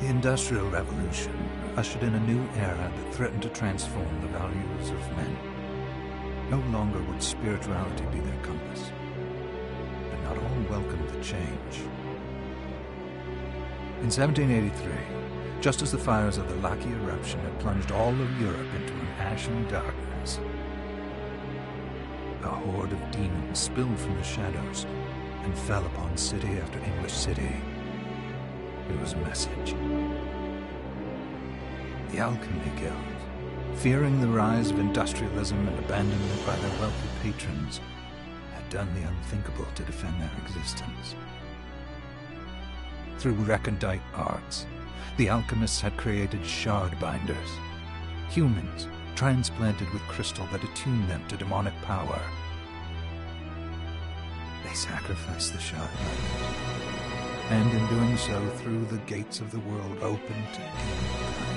Industrial Revolution ushered in a new era that threatened to transform the values of men. No longer would spirituality be their compass, but not all welcomed the change. In 1783, just as the fires of the Laki eruption had plunged all of Europe into an ashen darkness, a horde of demons spilled from the shadows and fell upon city after English city. It was a message. The Alchemy Guild, fearing the rise of industrialism and abandonment by their wealthy patrons, had done the unthinkable to defend their existence. Through recondite arts, the alchemists had created shard binders, humans transplanted with crystal that attuned them to demonic power. They sacrificed the shard binders, and in doing so threw the gates of the world open to humankind.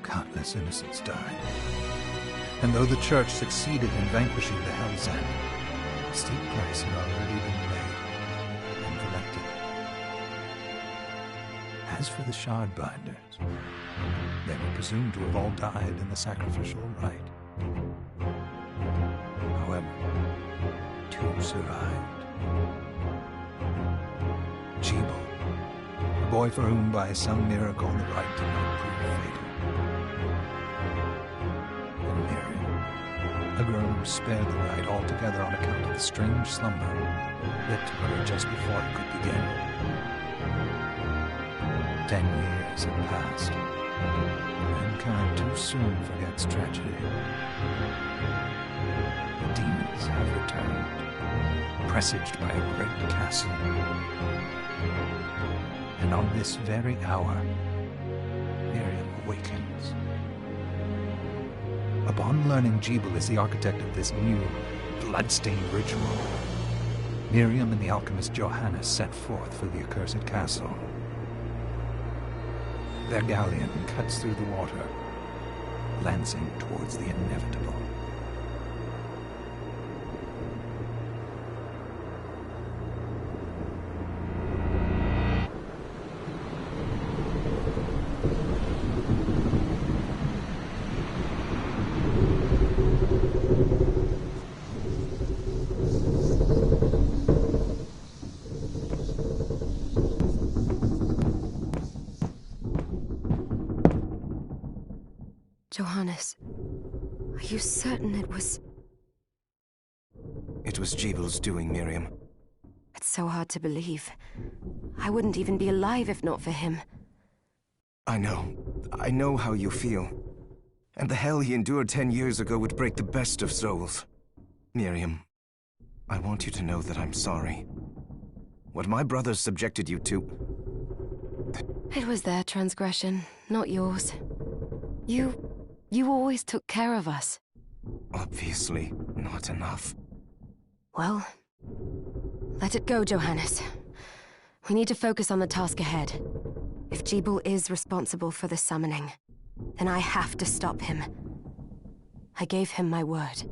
Countless innocents died, and though the Church succeeded in vanquishing the Hell's End, a steep price had already been paid and collected. As for the shard binders, they were presumed to have all died in the sacrificial rite. However, two survived. Jebel, a boy for whom by some miracle the rite did not prove fatal. And Miriam, a girl who was spared the rite altogether on account of the strange slumber that took her just before it could begin. 10 years had passed. Mankind too soon forgets tragedy. The demons have returned, presaged by a great castle. And on this very hour, Miriam awakens. Upon learning Jebel is the architect of this new, blood-stained ritual, Miriam and the alchemist Johannes set forth for the accursed castle. Their galleon cuts through the water, lancing towards the inevitable. Johannes, are you certain it was... It was Jebel's doing, Miriam. It's so hard to believe. I wouldn't even be alive if not for him. I know how you feel. And the hell he endured 10 years ago would break the best of souls. Miriam, I want you to know that I'm sorry. What my brothers subjected you to... It was their transgression, not yours. You always took care of us. Obviously, not enough. Well, let it go, Johannes. We need to focus on the task ahead. If Jebel is responsible for the summoning, then I have to stop him. I gave him my word.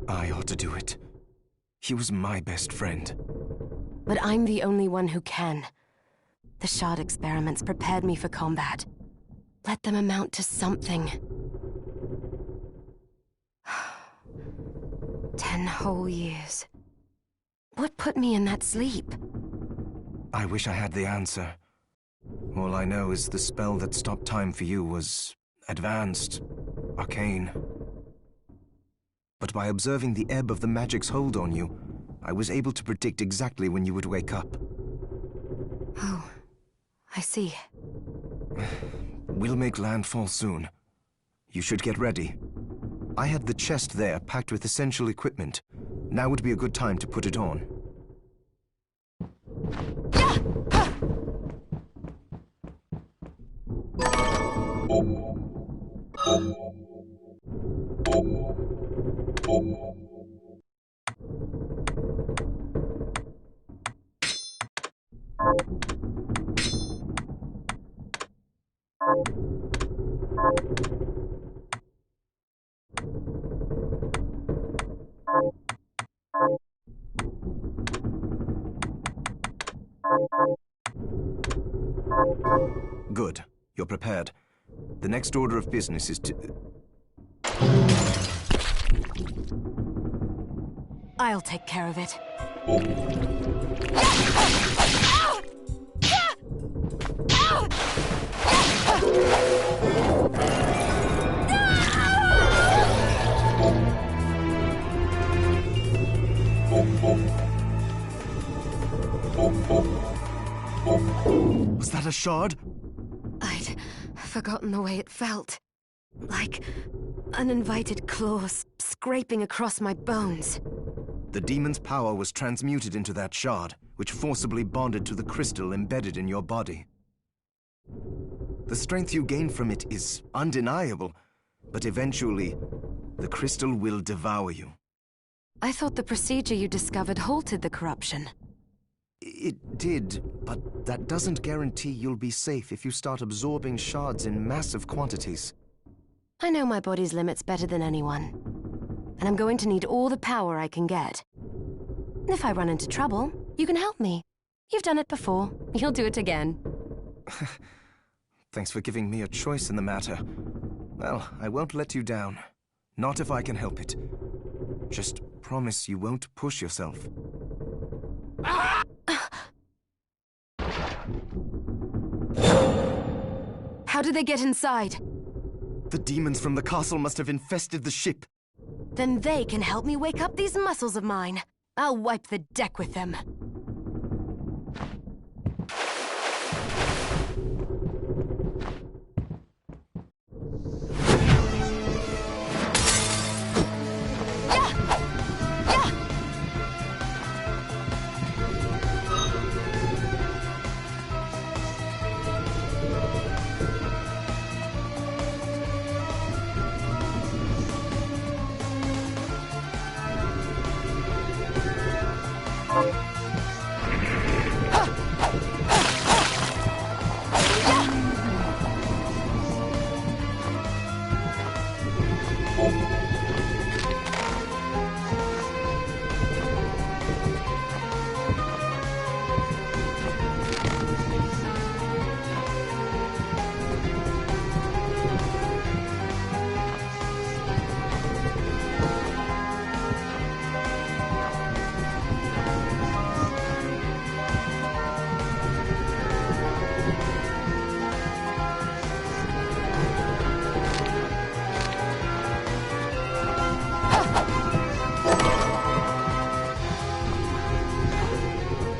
I ought to do it. He was my best friend. But I'm the only one who can. The shard experiments prepared me for combat. Let them amount to something. 10 whole years. What put me in that sleep? I wish I had the answer. All I know is the spell that stopped time for you was advanced, arcane. But by observing the ebb of the magic's hold on you, I was able to predict exactly when you would wake up. Oh, I see. We'll make landfall soon. You should get ready. I had the chest there packed with essential equipment. Now would be a good time to put it on. You're prepared. The next order of business is to... I'll take care of it. Was that a shard? I'd forgotten the way it felt. Like uninvited claws scraping across my bones. The demon's power was transmuted into that shard, which forcibly bonded to the crystal embedded in your body. The strength you gain from it is undeniable, but eventually, the crystal will devour you. I thought the procedure you discovered halted the corruption. It did, but that doesn't guarantee you'll be safe if you start absorbing shards in massive quantities. I know my body's limits better than anyone. And I'm going to need all the power I can get. If I run into trouble, you can help me. You've done it before. You'll do it again. Thanks for giving me a choice in the matter. Well, I won't let you down. Not if I can help it. Just promise you won't push yourself. How did they get inside? The demons from the castle must have infested the ship. Then they can help me wake up these muscles of mine. I'll wipe the deck with them.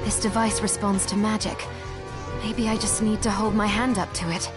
This device responds to magic. Maybe I just need to hold my hand up to it.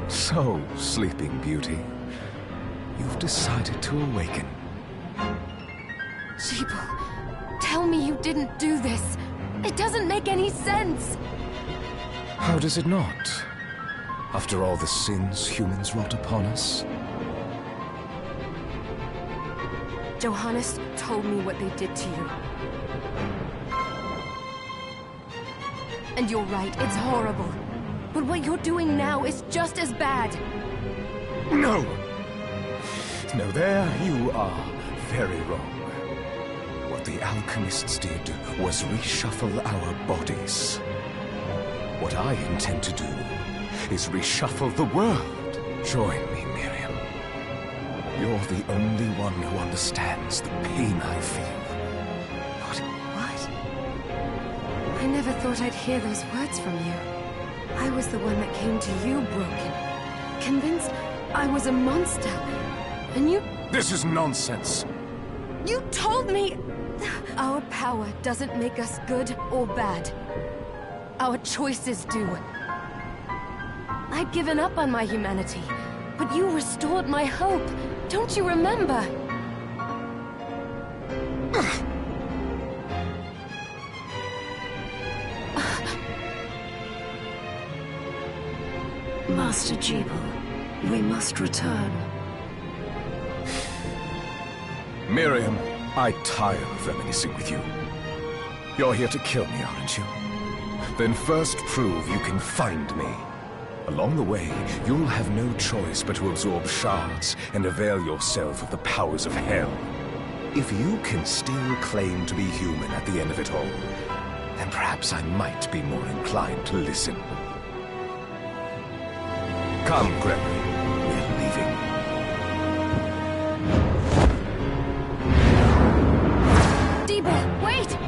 So, Sleeping Beauty, you've decided to awaken. Jeeble, tell me you didn't do this. It doesn't make any sense. How does it not? After all the sins humans wrought upon us? Johannes told me what they did to you. And you're right, it's horrible. But what you're doing now is just as bad. No! No, there you are very wrong. What the alchemists did was reshuffle our bodies. What I intend to do is reshuffle the world. Join me, Miriam. You're the only one who understands the pain I feel. What? I never thought I'd hear those words from you. I was the one that came to you broken. Convinced I was a monster. And you... This is nonsense. You told me... Our power doesn't make us good or bad. Our choices do. I'd given up on my humanity, but you restored my hope. Don't you remember? Master Jeeble, we must return. Miriam, I tire of reminiscing with you. You're here to kill me, aren't you? Then first prove you can find me. Along the way, you'll have no choice but to absorb shards and avail yourself of the powers of hell. If you can still claim to be human at the end of it all, then perhaps I might be more inclined to listen. Come, Gregory. We're leaving. Jeeble, wait!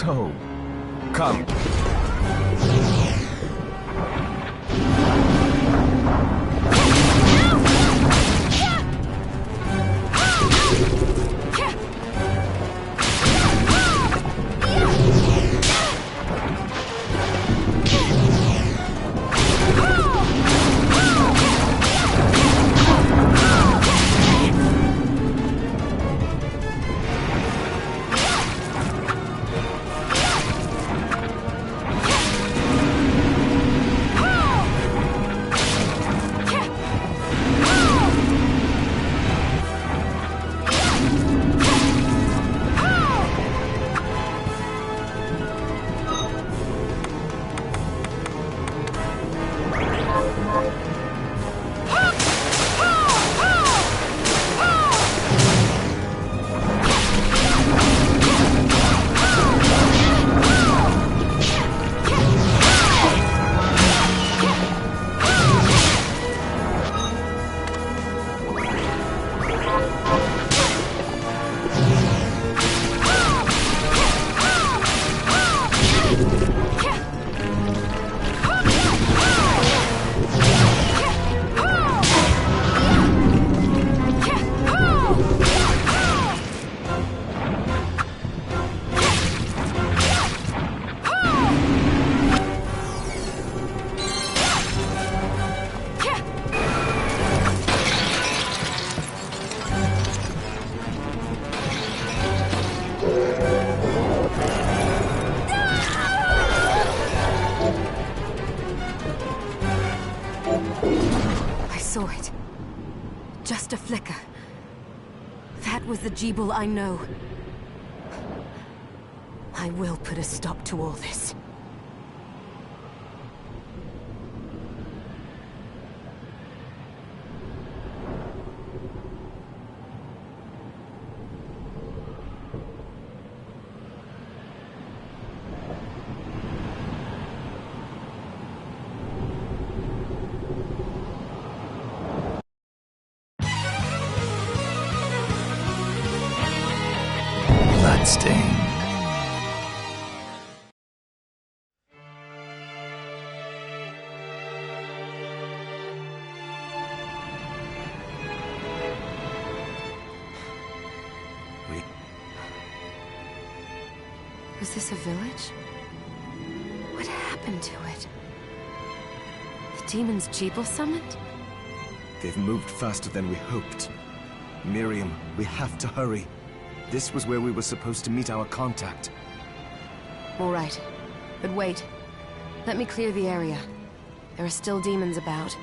So, come. Just a flicker. That was the Jeeble I know. I will put a stop to all this. Bloodstain. Was this a village? What happened to it? The demons Jeeble summoned? They've moved faster than we hoped. Miriam, we have to hurry. This was where we were supposed to meet our contact. All right. But wait. Let me clear the area. There are still demons about.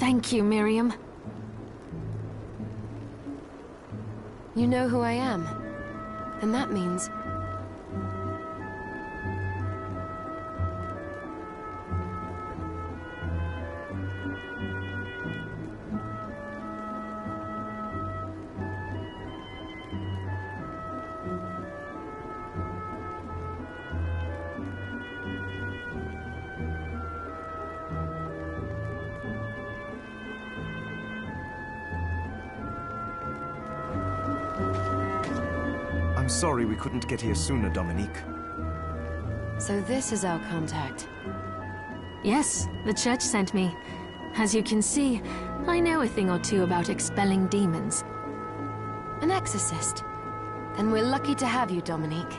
Thank you, Miriam. You know who I am. And that means... I'm sorry we couldn't get here sooner, Dominique. So this is our contact. Yes, the church sent me. As you can see, I know a thing or two about expelling demons. An exorcist. Then we're lucky to have you, Dominique.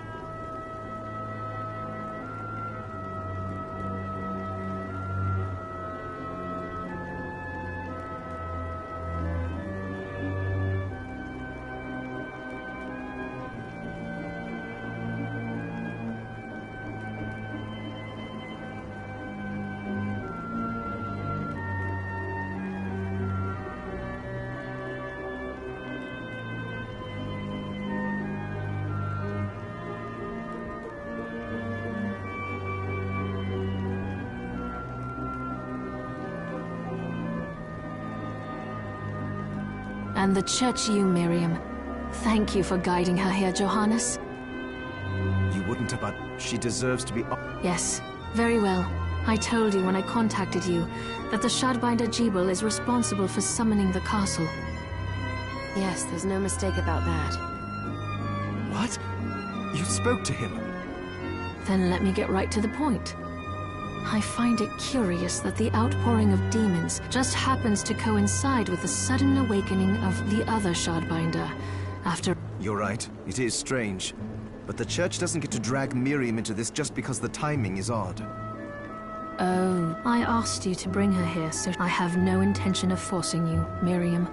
And the church you, Miriam. Thank you for guiding her here, Johannes. You wouldn't have, but she deserves to be... Yes, very well. I told you when I contacted you that the Shardbinder Jebel is responsible for summoning the castle. Yes, there's no mistake about that. What? You spoke to him? Then let me get right to the point. I find it curious that the outpouring of demons just happens to coincide with the sudden awakening of the other Shardbinder after... You're right, it is strange. But the church doesn't get to drag Miriam into this just because the timing is odd. Oh, I asked you to bring her here, so I have no intention of forcing you, Miriam.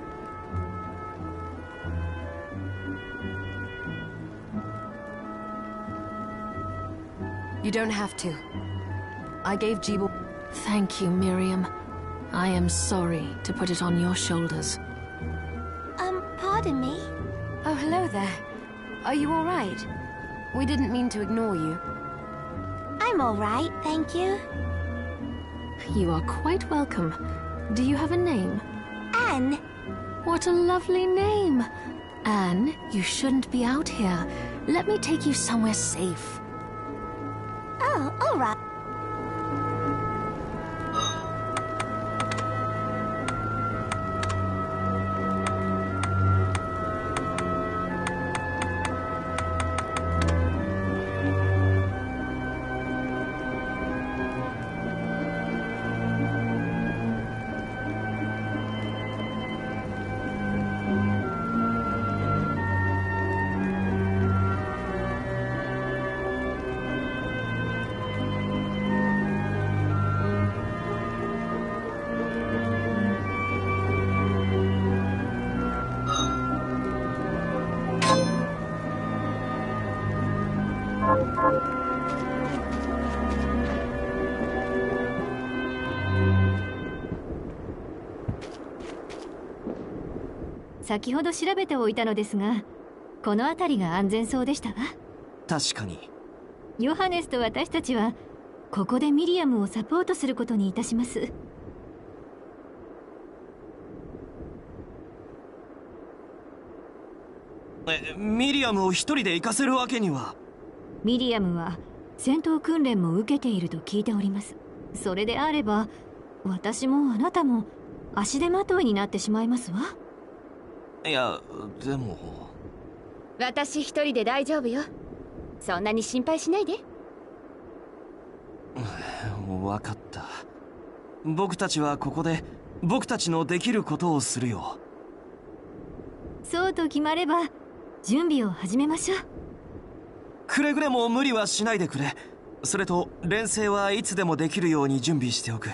You don't have to. I gave Jebel... Thank you, Miriam. I am sorry to put it on your shoulders. Pardon me? Oh, hello there. Are you all right? We didn't mean to ignore you. I'm all right, thank you. You are quite welcome. Do you have a name? Anne. What a lovely name! Anne, you shouldn't be out here. Let me take you somewhere safe. Oh, all right.先ほど調べておいたのですが、この辺りが安全そうでしたわ。確かに。ヨハネスと私たちはここでミリアムをサポートすることにいたします。ミリアムを一人で行かせるわけには。ミリアムは戦闘訓練も受けていると聞いております。それであれば私もあなたも足手まといになってしまいますわ。いや、でも。私一人で大丈夫よ。そんなに心配しないで。わかった。僕たちはここで僕たちのできることをするよ。そうと決まれば準備を始めましょう。くれぐれも無理はしないでくれ。それと錬成はいつでもできるように準備しておく。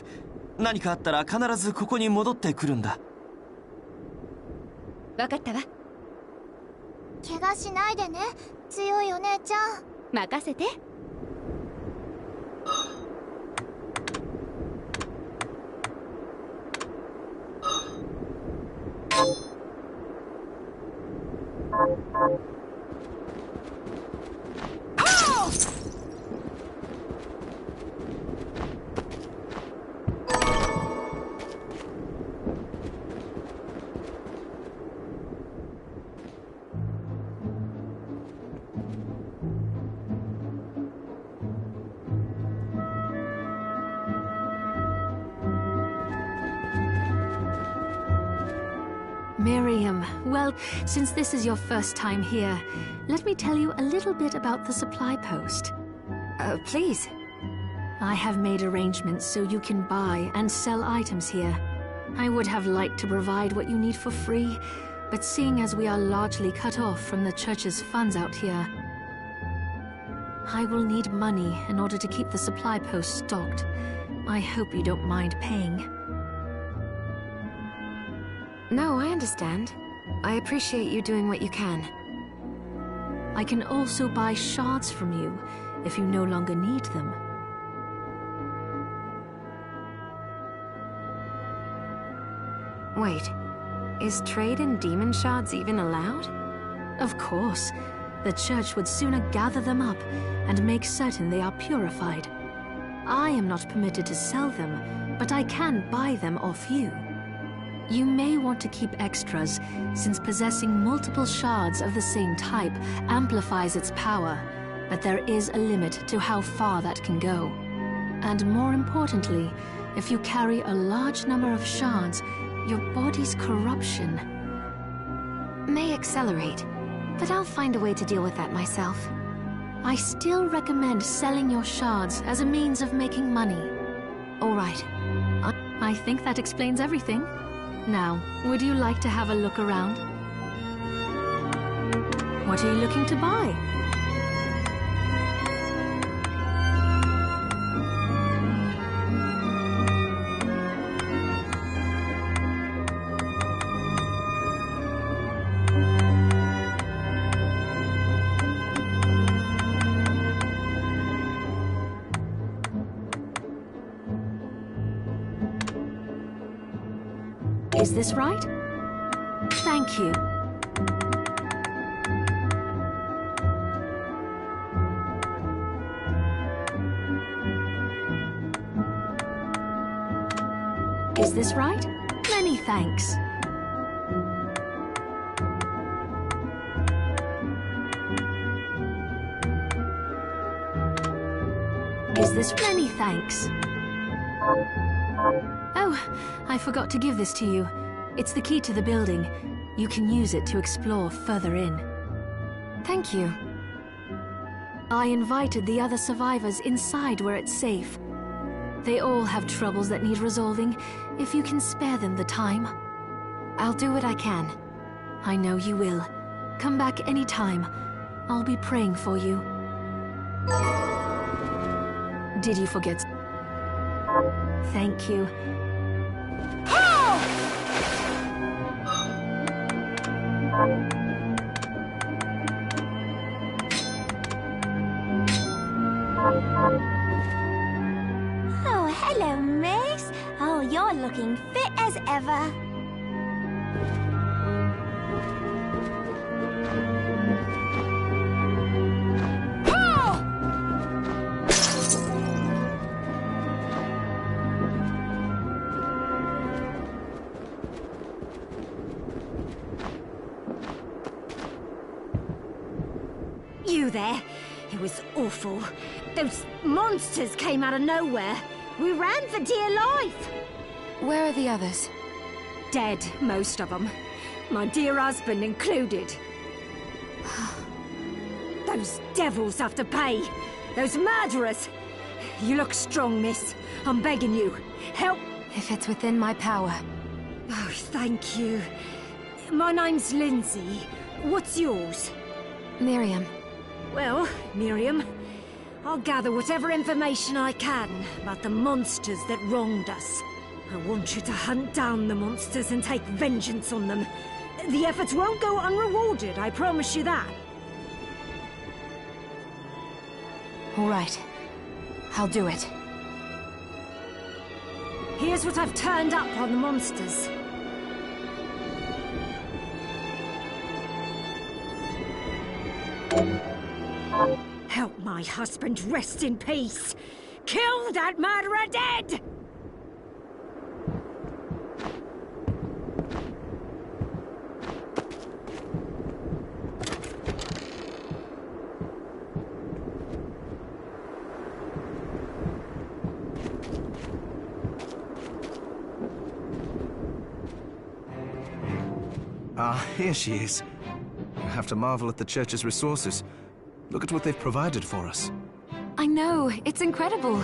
何かあったら必ずここに戻ってくるんだ。わかったわ。怪我しないでね、強いお姉ちゃん。任せて。Miriam, well, since this is your first time here, let me tell you a little bit about the supply post. Please. I have made arrangements so you can buy and sell items here. I would have liked to provide what you need for free, but seeing as we are largely cut off from the church's funds out here, I will need money in order to keep the supply post stocked. I hope you don't mind paying. No, I understand. I appreciate you doing what you can. I can also buy shards from you if you no longer need them. Wait, is trade in demon shards even allowed? Of course. The church would sooner gather them up and make certain they are purified. I am not permitted to sell them, but I can buy them off you. You may want to keep extras, since possessing multiple shards of the same type amplifies its power, but there is a limit to how far that can go. And more importantly, if you carry a large number of shards, your body's corruption may accelerate, but I'll find a way to deal with that myself. I still recommend selling your shards as a means of making money. All right. I think that explains everything. Now, would you like to have a look around? What are you looking to buy? Is this right? Thank you. Is this right? Many thanks. Is this many thanks? Oh, I forgot to give this to you. It's the key to the building. You can use it to explore further in. Thank you. I invited the other survivors inside where it's safe. They all have troubles that need resolving, if you can spare them the time. I'll do what I can. I know you will. Come back anytime. I'll be praying for you. Did you forget? Thank you. Oh, hello, miss. Oh, you're looking fit as ever. You there? It was awful. Those monsters came out of nowhere. We ran for dear life. Where are the others? Dead, most of them. My dear husband included. Those devils have to pay. Those murderers. You look strong, miss. I'm begging you. Help. If it's within my power. Oh, thank you. My name's Lindsay. What's yours? Miriam. Well, Miriam, I'll gather whatever information I can about the monsters that wronged us. I want you to hunt down the monsters and take vengeance on them. The efforts won't go unrewarded, I promise you that. All right. I'll do it. Here's what I've turned up on the monsters. Help my husband rest in peace! Kill that murderer dead! Ah, here she is. I have to marvel at the church's resources. Look at what they've provided for us. I know, it's incredible.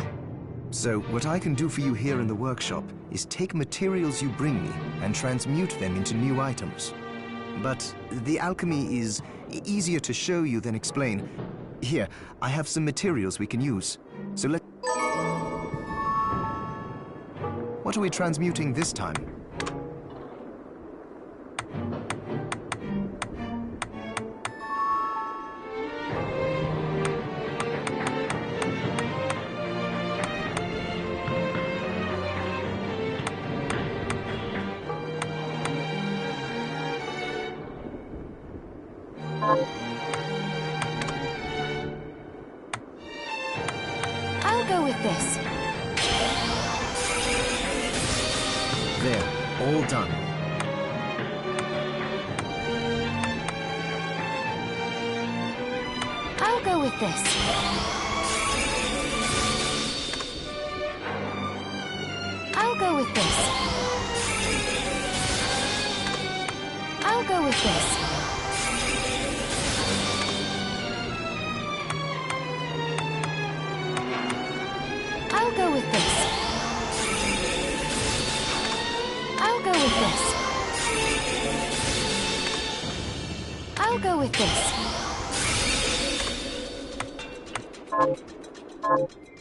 So, what I can do for you here in the workshop is take materials you bring me and transmute them into new items. But the alchemy is easier to show you than explain. Here, I have some materials we can use. So what are we transmuting this time? I'll go with this. There, all done. I'll go with this. I'll go with this. I'll go with this. I'll go with this. I'll go with this. I'll go with this.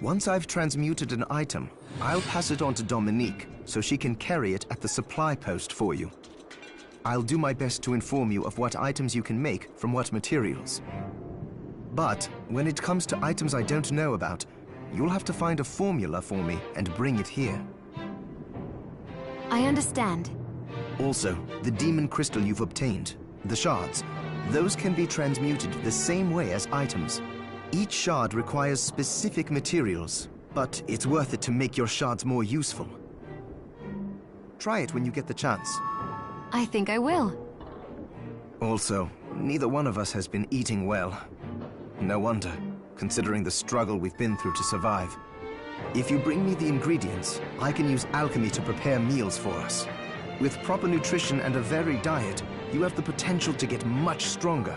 Once I've transmuted an item, I'll pass it on to Dominique so she can carry it at the supply post for you. I'll do my best to inform you of what items you can make from what materials. But when it comes to items I don't know about, you'll have to find a formula for me and bring it here. I understand. Also, the demon crystal you've obtained, the shards, those can be transmuted the same way as items. Each shard requires specific materials, but it's worth it to make your shards more useful. Try it when you get the chance. I think I will. Also, neither one of us has been eating well. No wonder, considering the struggle we've been through to survive. If you bring me the ingredients, I can use alchemy to prepare meals for us. With proper nutrition and a varied diet, you have the potential to get much stronger.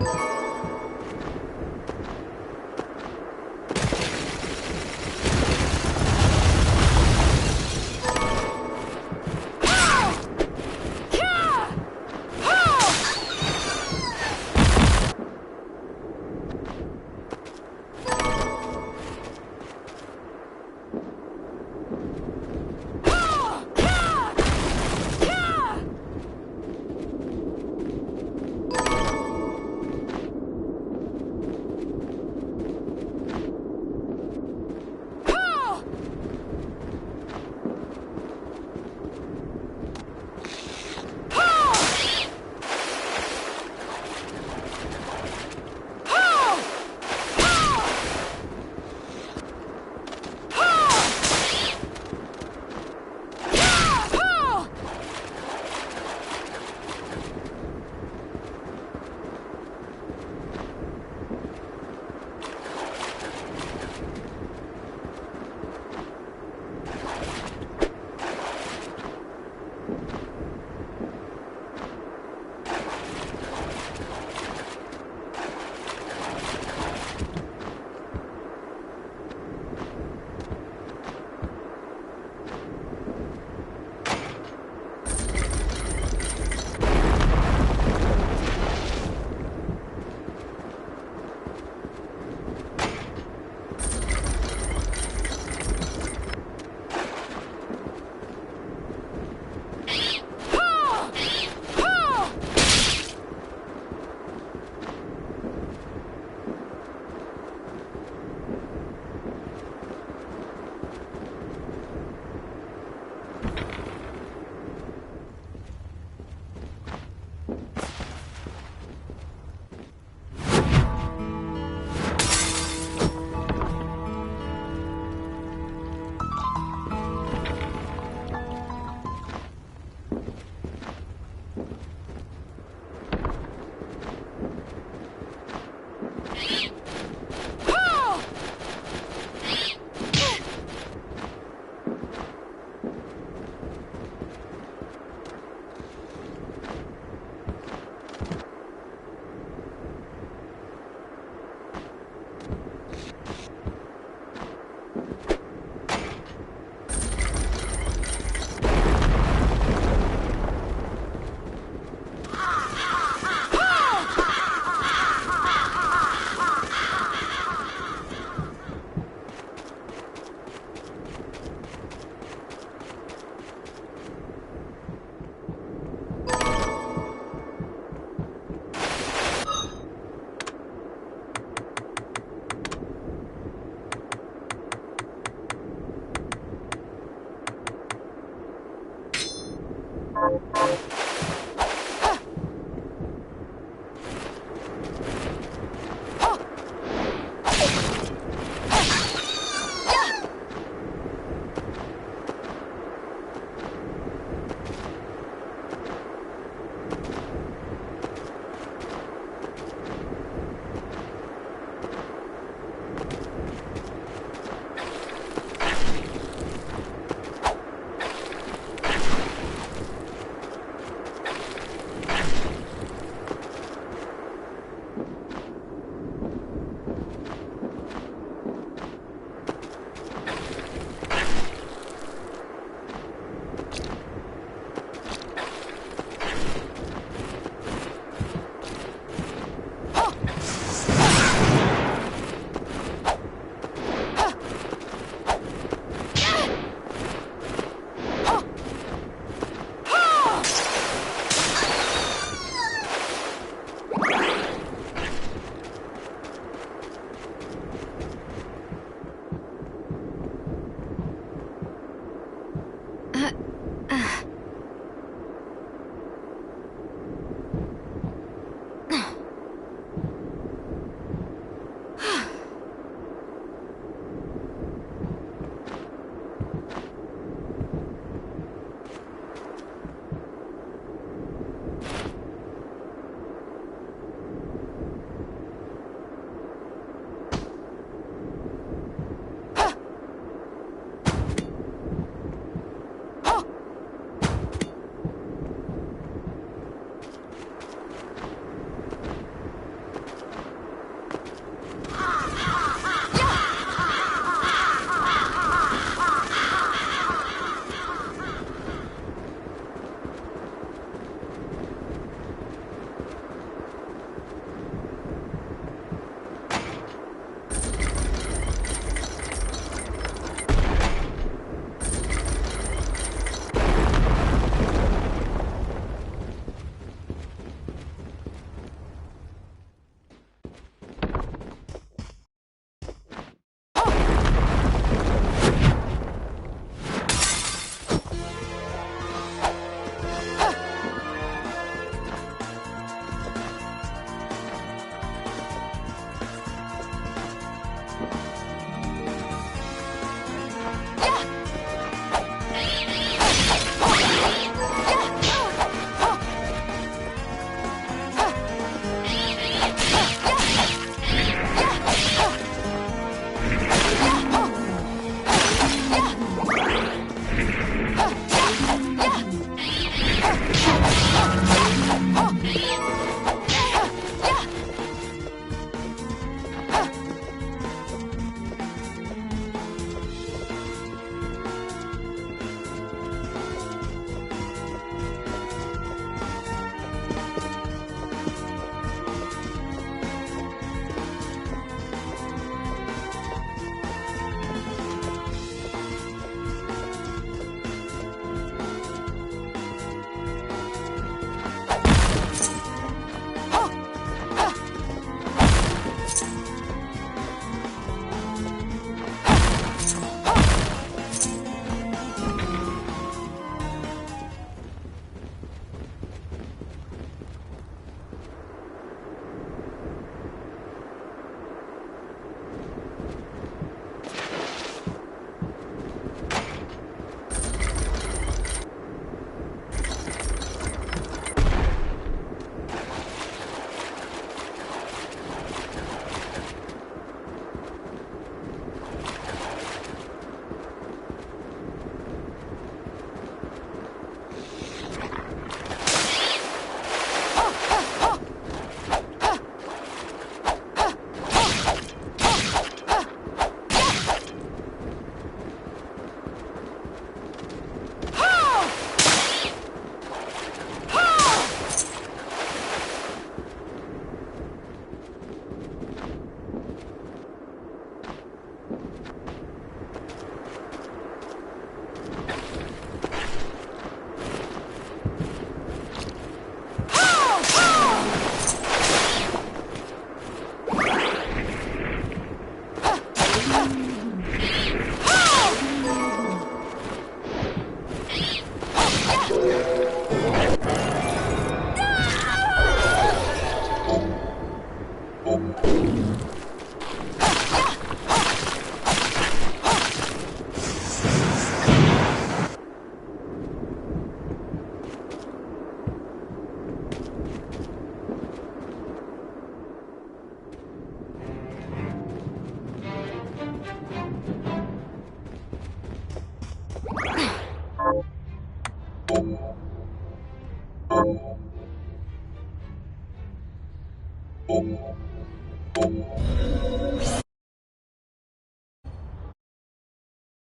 you.